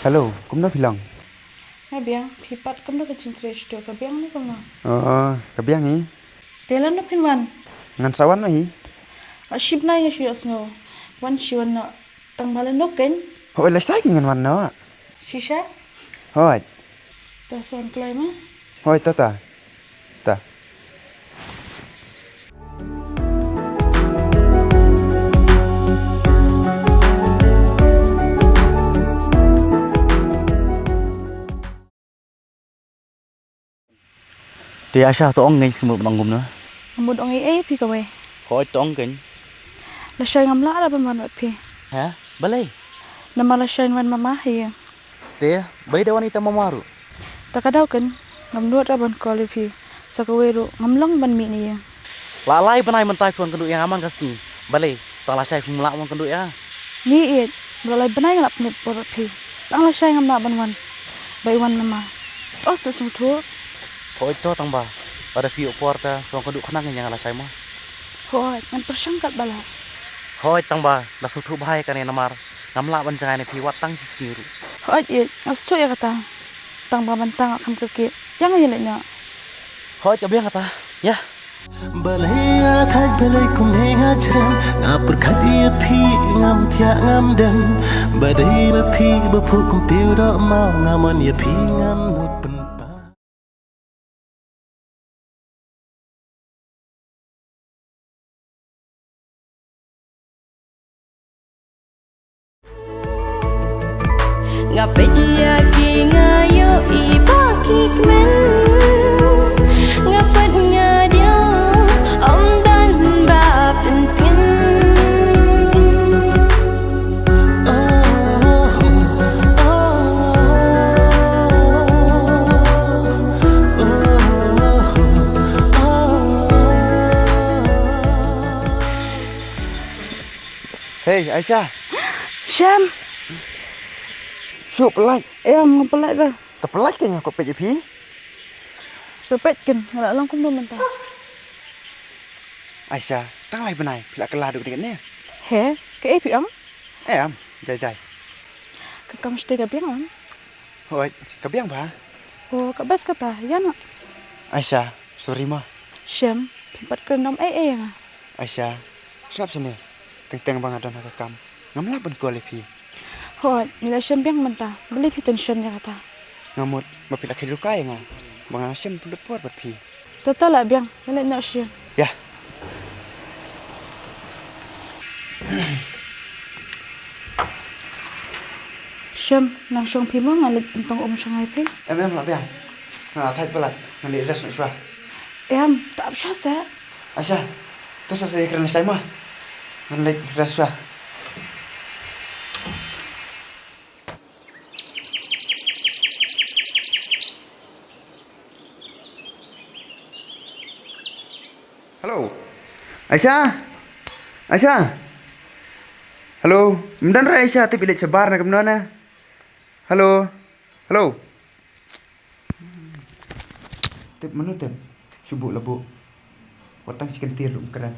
Halo, kumno bilang. Hai biang, pipat kam do kacin tres do ka biang ni kam na. Kabiang hi. Telan no pinwan. Ngan sawan hi. Ship na ya shiyos no. Wan shiwan na tang balan no ken. Hoi lesai ngan wan no. Shisha. Hoi, Ta son klai ma. hoi ta. Ta. Thì Asha to ong ngai khmu bang gum na. Amud ong ai pi ka we. Hoi to ong ken. La shay ngam la ban wan pi. Ha? Balai. Na mala shay wan mama hi. Te bai da wanita mamaru. Ta ka daw ken. Ngam nuat ban kol pi. Sa ka we ro ngam long ban mi ni. Lalai panai mentai phone kendu yang aman kasi. Balai, tala sai phum la mon kendu ya. Ni it. Balai banai ngalap nut por pi. Tang la shay ngam la ban wan. Bai wan mama. Oh sesung tu. Hoi to tang ba. Pada view porta so kendu khanang yang ala sai mo. Hoi, ngan persangkat bala. Hoi tang ba, la su thu bahai kan namar. Ngamla ban jangai ne pi wat tang sisiru. Hoi it. Astu ya kata. Tang ba bantang akan kekit. Yang aja leknya. Hoi ka biang kata. Ya. Balaya thaj balay kumhenga chram ngapur khadi phi ngam thya ngam dam badai na phi baphu kum tiu ro ma ngamon ya phi ngam nut pen pa ngapit yaki ngayo ibaki kmen ngapat ngadia om dan ba pentin Hey, Aisyah. Syam. Sup pelai. Em ngapelak dah. Terpelai kayaknya kok PJP. Pepet kan. Ngalak lang kum mentah. Aisyah, tang lai benai. Pilak kelah duk dikit ni. He, ke epi am. Am, jai. Ke kam stay ka biang am. Hoi, kabiang ba? Oh, ka bas kata. Ya nak. Aisyah, sorry mah. Syam, pipat ke nom ai nga. Aisyah, senap sini. Teng bang adon hakam. Ngamla ben ko lepi. Hoi, nila syam biang mentah. Beli pi tension ya kata. Ngamut, mapilak hiduka ya nga. Bang Asyam pulut puat bat pi. Tata lah biang. Nila nak syam. Ya. Syam, nang syong pi mo ngalit untang syangai pi. Em lah biang. Nah, thay pelat. Ngali res nak suah. Em, tak absyah sa. Aisyah, tu saya kerana saya mah. Ngali res suah. Halo. Aisyah. Halo. Mdan ra Aisyah ti bilik sebar nak kemana? Halo. Tip mana tip? Subuk lebuk. Watang si kentir rum keran.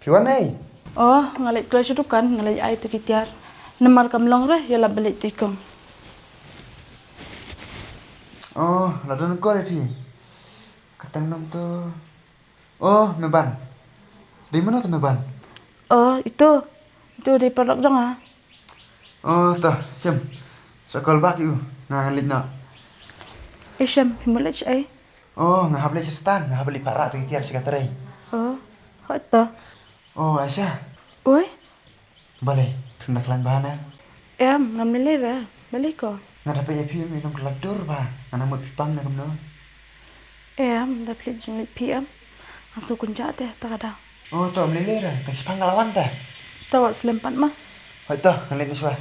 Piwan ai. Oh, ngalit kelas itu kan. Ngalit ai tu kitiar. Nemar kam long reh. Yala balik tu ikong. Oh, ladon ko pi. Katang nom tu. Oh, meban. Di mana tu meban? Oh, itu. Itu di produk dong ah. Oh, tah, sim. Sakal bak yu. Nah, ngalit nak. Syam, himulaj ai. Oh, ngahab le stan, ngahab le parak tu kitiar si katarai. Oh, hot to. Oh, Aisyah. Oi, Balai, hendak lang bahana. em ngam nilai ra. Balik ko. Nga dapat ya pi minum keladur ba. Nga namut pipang na kumno. Em dapat jenglit PM. Langsung kunjat teh tak ada. Oh, tu melele ra. Tang sipang ngalawan ta. Tahu selempat mah. Hoi tu, ngalit ni suah.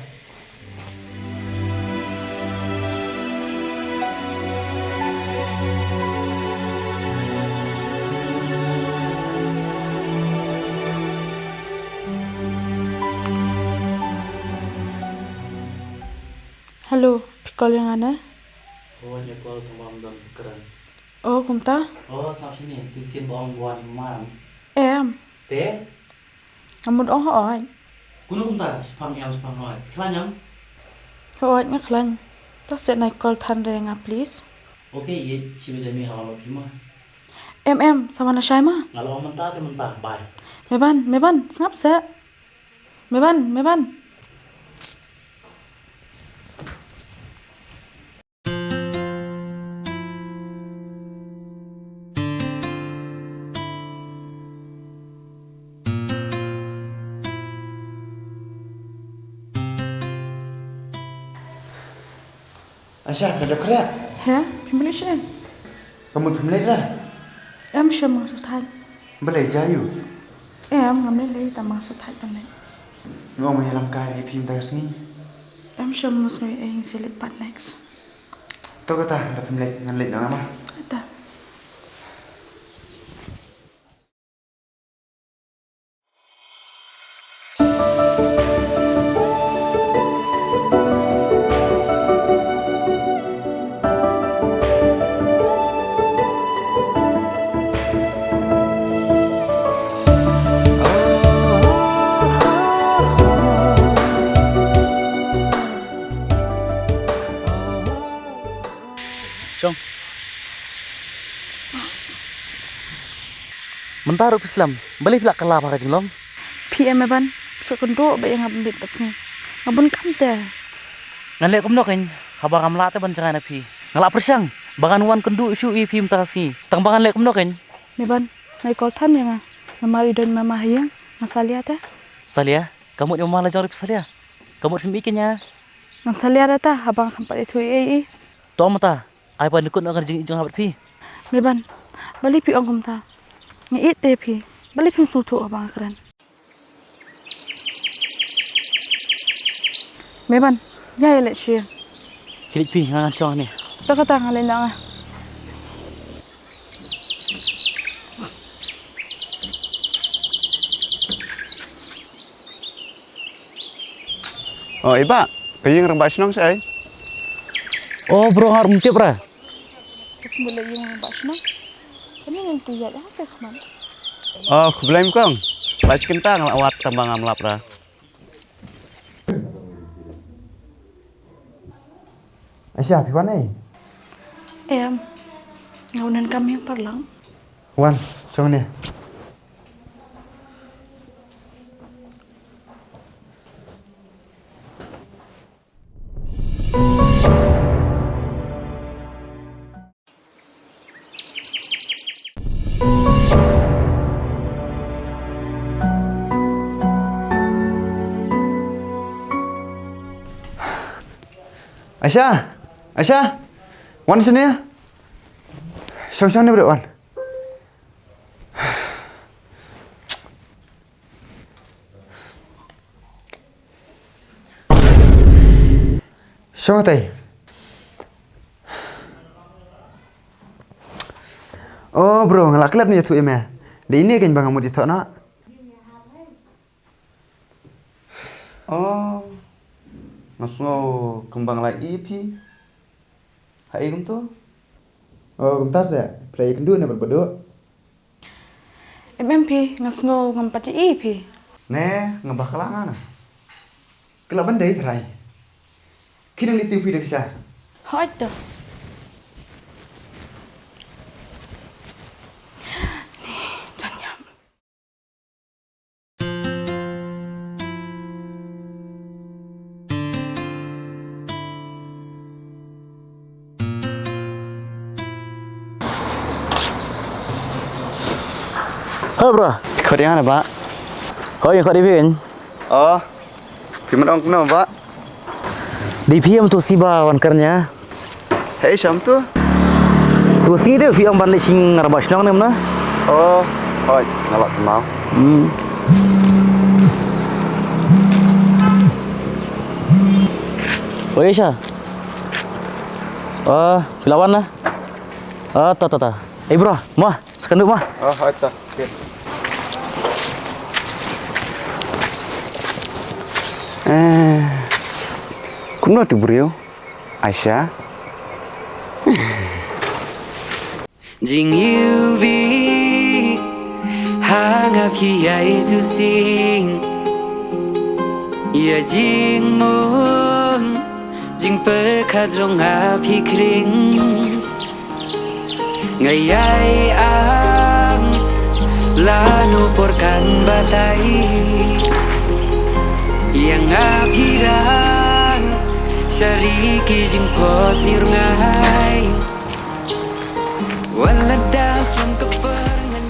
Halo, pikol yang ana. Oh, nyekol kembang dan keren. Oh, kumta. Oh, sampai sini. Tusin bohong buan mam. Em Em, Teh, ngamud oi. kuno kumta, spang hoi. Kelanyam? Oi ngaklan. Tas set naik call than renga please. Oke, iya, si bejami halo pima. Em, sama na shay ma. Kalau mentah, bye. Meban, ngap se. Meban. Aisyah, ada kerja. He, pimbali shay. Kamu pemilik dah. Em shay maksud thay. Belai jayu. Em ngamle lei ta maksud thay pan nei. Ngomong dalam kai phim tay sini. Em shay maksud ai selit pat next. Tahu kata ada pemilik ngan lek nama. Ta. Syong. Mentah rup Islam, balik pula kelapa ka jinglom. PM Meban, so kendo ba yang ngabit pat ni. Ngabun kam te. Ngalek kumno kan, habang amla te ban jangan pi. Ngalak persyang, bangan wan kendu isu i phim tasi. Tang bangan lek kumno kan. Meban, naik call than yang ngamari don mama hayang ngasalia te. Salia, kamu nyomal aja rup salia. Kamu film ikannya. Ngasalia ta habang kampat itu ai. Tom ta, ai pan dukun akan jing habat pi. Meban, balik pi ongkom ta. Ngi te pi, balik pi sutu abang keren. Meban, ya let share. Kilik pi ngan syong ni. Ta kata ngalen lang ah. Oh, iba, kayong rembak senang saya. Oh, bro har mutiap ra. Boleh yung basna. Kani nang tiya dah ka man. Oh, kubelaim kong. Baca kentang lawat tambang amlap ra. Aisyah, piwan ni. Em, ngaunan kami yang parlang. Wan, syong ni. Aisyah, Wan sini ya. Syong ni Wan. Syong tay. Oh bro, ngelak kelab ni tu eme. Di ini kan bang kamu di nak. Oh. Masno kembang lagi pi. Hai kum tu. Oh, kum tas ya. Play kendu na berbeduk. MMP ngasngo ngampat pi. Ne, ngebak kelangan. Kelab bandai terai. Kini li TV dah kisah. Hot dah. Janyam. Halo bro. Kau di mana, Pak? Oh, yang kau di pin. Oh. Gimana orang kenal, Pak? Di PM tu si ba wan kernya. Hei, Syam tu. Tu si dia PM ban sing ngarabas nang nem na. Oh, oi, ngalak kenal. Oh, Aisyah. Oh, pilawan lah. Oh, ta. Eh bro, mah, sekanduk mah. Oh, oi ta. Okay. Kumno tu beliau, Aisyah. Jing yêu bi hàng พี่ใหญ่สุสิงอย่าจิงมุนจิงเปิดขาจงอาพี่คริงไงใหญ่อังลานูปรกันบาไตyang apirang syariki jing posir ngai waladas lang keperangan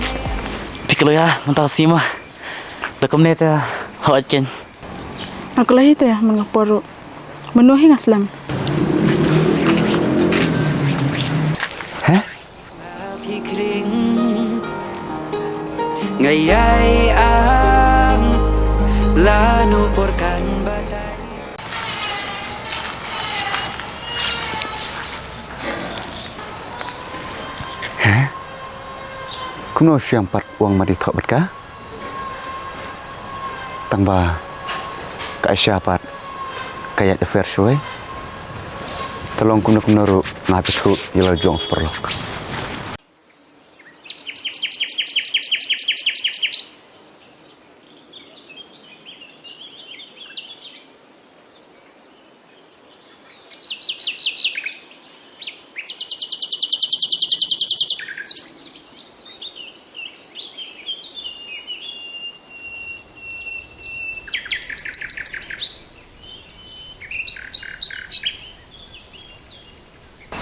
Pikir ya, mentah sih mah. Lekom net ya, hawat ken. Aku lah itu ya mengaporo menuhi ngaslam. Hah? apikring ngayai ang lanu porkan batai Kuno siang part uang madi thok berka. Tangba ka siapat kayak affair shoy. Tolong kuno ru ngapit hu yelal jong perlok.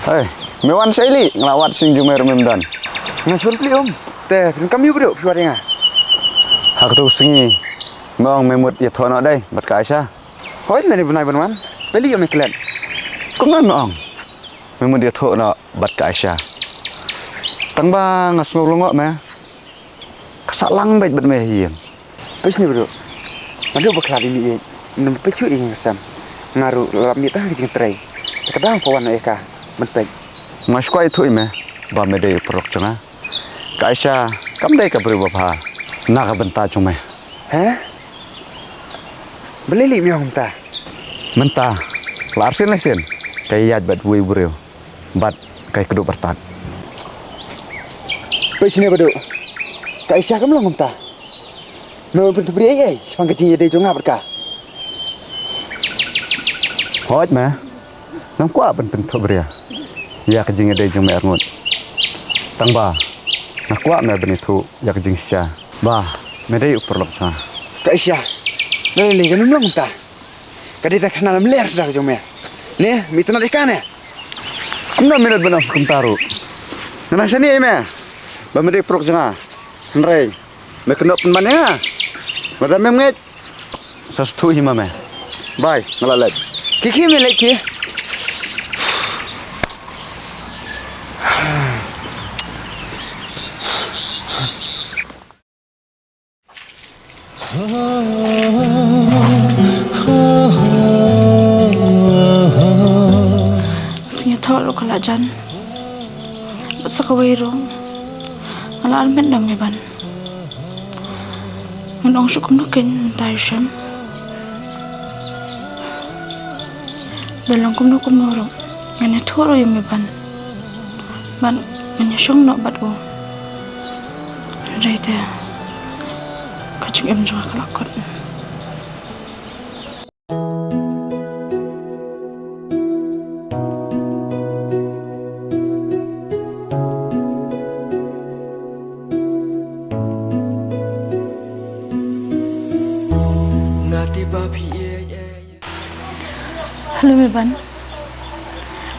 Hei, mewan Syaili ngelawat sing Jumair Memdan. Ngajul beli om. Teh, kami berdua piwarinya. Aku tu singi. Mong memut ya thono đây, bat ka Aisyah. Hoi mana benai benwan. Beli om iklan. Kungan mong. Memut ya thono bat ka Aisyah. Tang ba ngasngok longok me. Kasalang bait bat me hiem. Pes ni bro. Madu bakal ini. Nam pesu ingin sam. Ngaru lam mitah kijing tray. Kadang pawan eka. Menpek. Mas ko itu me. Ba me dei perok changa. Ka Aisyah, kam dei ka beri bapa. Na ka benta chung me. Hah? Beli li miong ta. Menta. Larsin lesin. Kay yad bat wui bureu. Bat kay kudu bertat. Pes ni bro. Ka Aisyah kam long ta. Mau bentuk beri ai. Sepang kecil dei jonga berka. Hoj me. Nam ko ben bentuk beri. Ya kejing dei jong me arngut. Tang ba. Nak kuat me benitu ya kejing sia. Ba, me dei perlok changa. Ka Aisyah. Beli kan long ta. Kadi dah kenal meler sudah jong me. Ni, mituna ikan ya. Kuna minat benang sukum taru. Nana sini me. Ba me dei perlok changa. Nrei. Me kenop pen ya. Ba me nget. Sastu hima me. Bye, ngalalet. Kiki me lagi. Lo kalajan bat sa kawairong alaan men dam ban ngonong sukum nakin tayo siyam dalang kum norong ngane thoro yung ban manyasyong no bat ko rete kacing em juga kelakon. Halo Meban,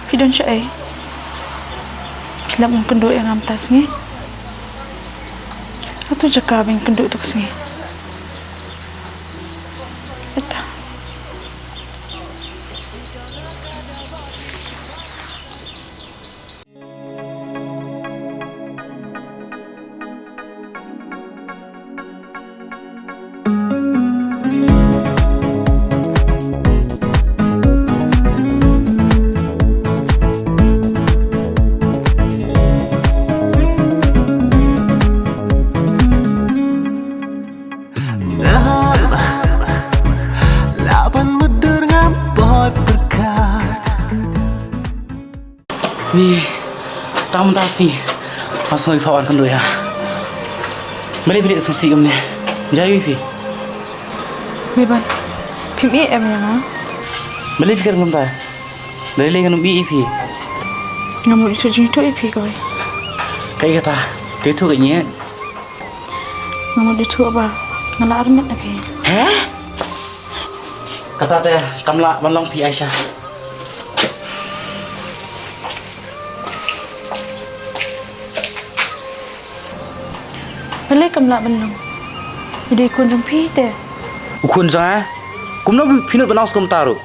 pidon siya ay. Pilap mong kendo yang amtas ngi. Atau jakabing kendo itu ngi. Eta. Ni, tamu tasi. Masuk ifawan kan ya. Balik balik susi kamu ni. Jauh pi. Meban. Phim ý em yang ah. Balik fikir kamu ta. Dari lagi kamu pi. Ngamu itu jing tu ipi koi. Kayak kata, dia tu kayaknya. Ngamu itu apa? Ngala armet na pi. Hah? Kata teh, kamla malong pi Aisyah. Balik kamla belum. Jadi kun jong pi te. Ukun jangan. Kumno pinut benang sekum taruh.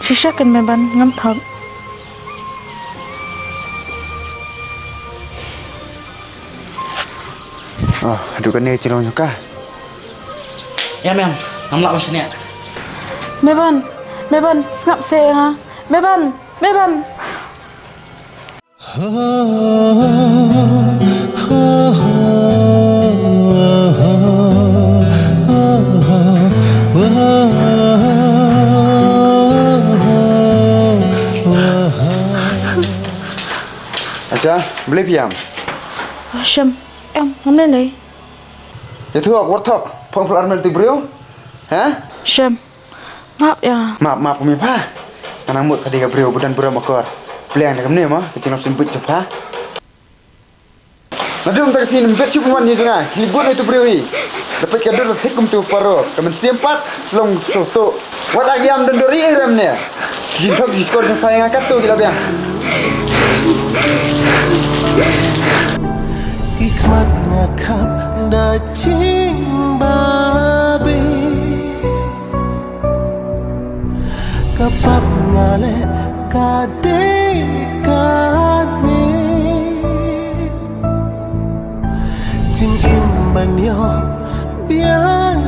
Sisa kan meban ngam thak. Oh, aduh kan ni cilong juga. Ya mem, kamla macam ni. Meban, ngap se ha. Meban. Aisyah, beli piam. Syam, em ngam lelai. Ya tu aku wortok, pong pelar mel tibriu. Hah? Syam, ngap ya. Maaf pemipah. Anang mut tadi gabriu budan pura makor. Belian dah kemana mah? Kecil nak sempit cepat. Nadum tak sini mbet cuba man ni jangan. Hilibun itu briui. Dapat kadar tak kum tu paro. Kamen sempat long soto. Wat agiam dan dori iram ni. Jintok diskor sampai ngangkat tu kita biang. Hikmat ngakap da ching babi kapap ngale kade kami jing im banyo biang